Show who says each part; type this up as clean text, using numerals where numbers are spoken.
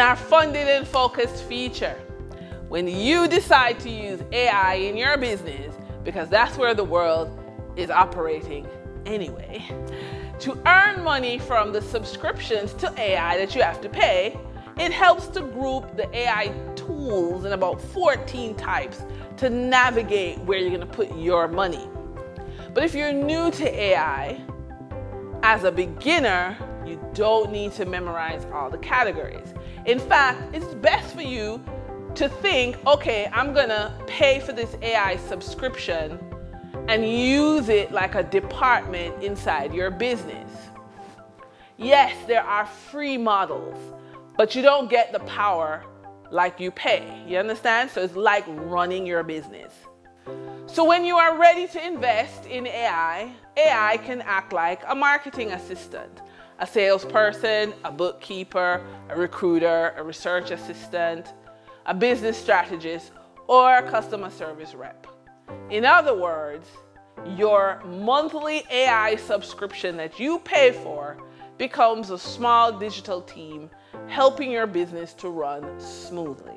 Speaker 1: in our funded and focused feature. When you decide to use AI in your business, because that's where the world is operating anyway, to earn money from the subscriptions to AI that you have to pay, it helps to group the AI tools in about 14 types to navigate where you're going to put your money. But if you're new to AI, as a beginner, you don't need to memorize all the categories. In fact, it's best for you to think, okay, I'm going to pay for this AI subscription and use it like a department inside your business. Yes, there are free models, but you don't get the power like you pay. You understand? So it's like running your business. So when you are ready to invest in AI, AI can act like a marketing assistant, a salesperson, a bookkeeper, a recruiter, a research assistant, a business strategist, or a customer service rep. In other words, your monthly AI subscription that you pay for becomes a small digital team helping your business to run smoothly.